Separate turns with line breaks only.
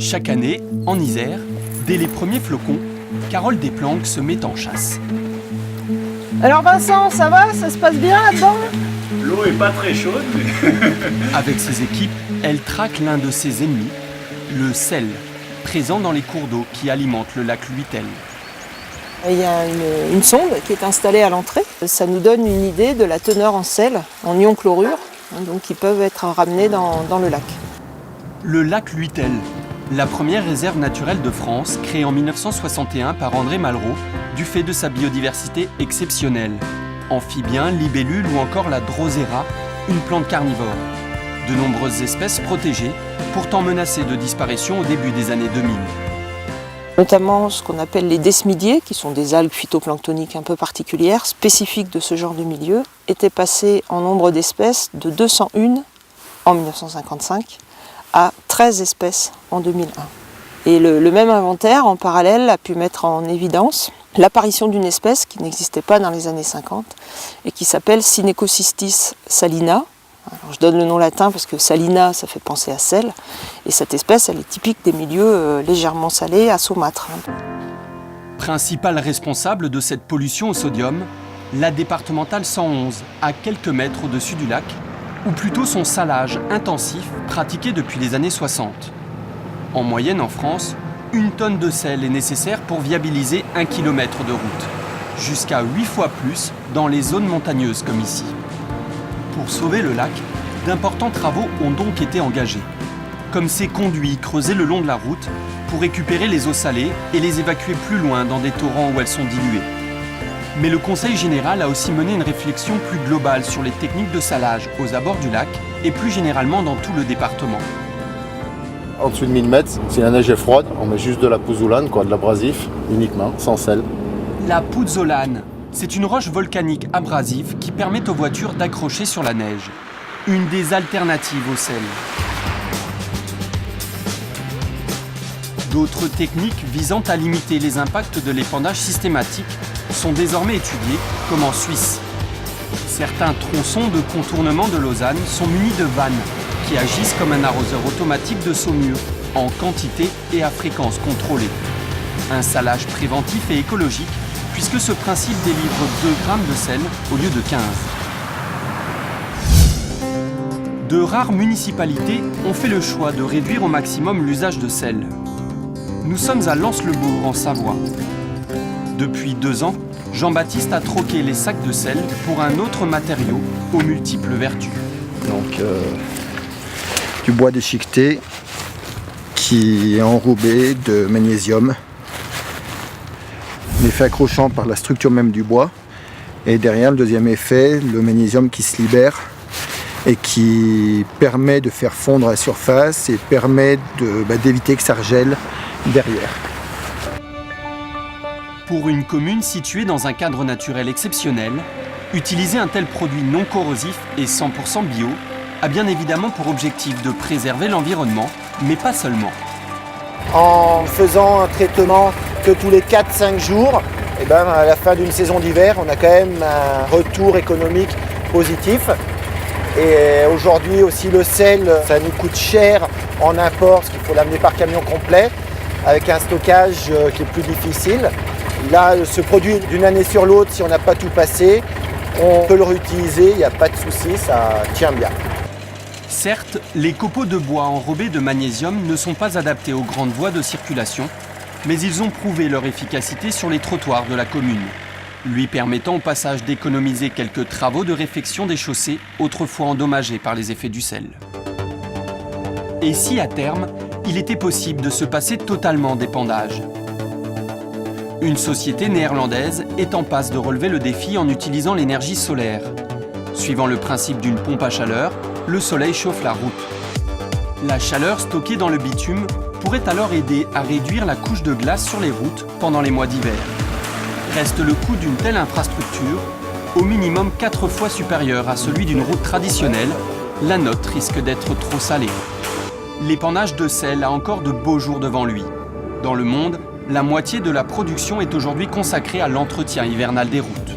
Chaque année, en Isère, dès les premiers flocons, Carole Desplanques se met en chasse.
Alors Vincent, ça va? Ça se passe bien là-dedans?
L'eau est pas très chaude, mais...
Avec ses équipes, elle traque l'un de ses ennemis, le sel, présent dans les cours d'eau qui alimentent le lac Luitel.
Il y a une sonde qui est installée à l'entrée. Ça nous donne une idée de la teneur en sel, en ion chlorure, donc qui peuvent être ramenés dans le lac.
Le lac Luitel, la première réserve naturelle de France, créée en 1961 par André Malraux, du fait de sa biodiversité exceptionnelle. Amphibiens, libellules ou encore la drosera, une plante carnivore. De nombreuses espèces protégées, pourtant menacées de disparition au début des années 2000.
Notamment ce qu'on appelle les desmidiers, qui sont des algues phytoplanctoniques un peu particulières, spécifiques de ce genre de milieu, étaient passées en nombre d'espèces de 201 en 1955 à 13 espèces en 2001. Et le même inventaire, en parallèle, a pu mettre en évidence l'apparition d'une espèce qui n'existait pas dans les années 50 et qui s'appelle Synecocystis salina. Alors, je donne le nom latin parce que salina, ça fait penser à sel. Et cette espèce, elle est typique des milieux légèrement salés à saumâtre.
Principal responsable de cette pollution au sodium, la départementale 111, à quelques mètres au-dessus du lac, ou plutôt son salage intensif pratiqué depuis les années 60. En moyenne en France, 1 tonne de sel est nécessaire pour viabiliser 1 km de route, jusqu'à 8 fois plus dans les zones montagneuses comme ici. Pour sauver le lac, d'importants travaux ont donc été engagés, comme ces conduits creusés le long de la route pour récupérer les eaux salées et les évacuer plus loin dans des torrents où elles sont diluées. Mais le Conseil général a aussi mené une réflexion plus globale sur les techniques de salage aux abords du lac et plus généralement dans tout le département.
En dessous de 1000 mètres, si la neige est froide, on met juste de la pouzzolane, de l'abrasif, uniquement, sans sel.
La pouzzolane, c'est une roche volcanique abrasive qui permet aux voitures d'accrocher sur la neige. Une des alternatives au sel. D'autres techniques visant à limiter les impacts de l'épandage systématique sont désormais étudiées, comme en Suisse. Certains tronçons de contournement de Lausanne sont munis de vannes qui agissent comme un arroseur automatique de saumure, en quantité et à fréquence contrôlée. Un salage préventif et écologique, puisque ce principe délivre 2 grammes de sel au lieu de 15. De rares municipalités ont fait le choix de réduire au maximum l'usage de sel. Nous sommes à Lens-le-Bourg, en Savoie. Depuis 2 ans, Jean-Baptiste a troqué les sacs de sel pour un autre matériau aux multiples vertus.
Donc, du bois déchiqueté qui est enrobé de magnésium. L'effet accrochant par la structure même du bois. Et derrière, le deuxième effet, le magnésium qui se libère et qui permet de faire fondre à la surface et permet d'éviter que ça regèle derrière.
Pour une commune située dans un cadre naturel exceptionnel, utiliser un tel produit non corrosif et 100% bio a bien évidemment pour objectif de préserver l'environnement, mais pas seulement.
En faisant un traitement que tous les 4-5 jours, à la fin d'une saison d'hiver, on a quand même un retour économique positif. Et aujourd'hui aussi le sel, ça nous coûte cher en import, parce qu'il faut l'amener par camion complet, avec un stockage qui est plus difficile. Là, ce produit d'une année sur l'autre, si on n'a pas tout passé, on peut le réutiliser, il n'y a pas de souci, ça tient bien.
Certes, les copeaux de bois enrobés de magnésium ne sont pas adaptés aux grandes voies de circulation, mais ils ont prouvé leur efficacité sur les trottoirs de la commune, lui permettant au passage d'économiser quelques travaux de réfection des chaussées autrefois endommagés par les effets du sel. Et si à terme, il était possible de se passer totalement d'épandage? Une société néerlandaise est en passe de relever le défi en utilisant l'énergie solaire. Suivant le principe d'une pompe à chaleur, le soleil chauffe la route. La chaleur stockée dans le bitume pourrait alors aider à réduire la couche de glace sur les routes pendant les mois d'hiver. Reste le coût d'une telle infrastructure, au minimum 4 fois supérieur à celui d'une route traditionnelle. La note risque d'être trop salée. L'épandage de sel a encore de beaux jours devant lui. Dans le monde, la moitié de la production est aujourd'hui consacrée à l'entretien hivernal des routes.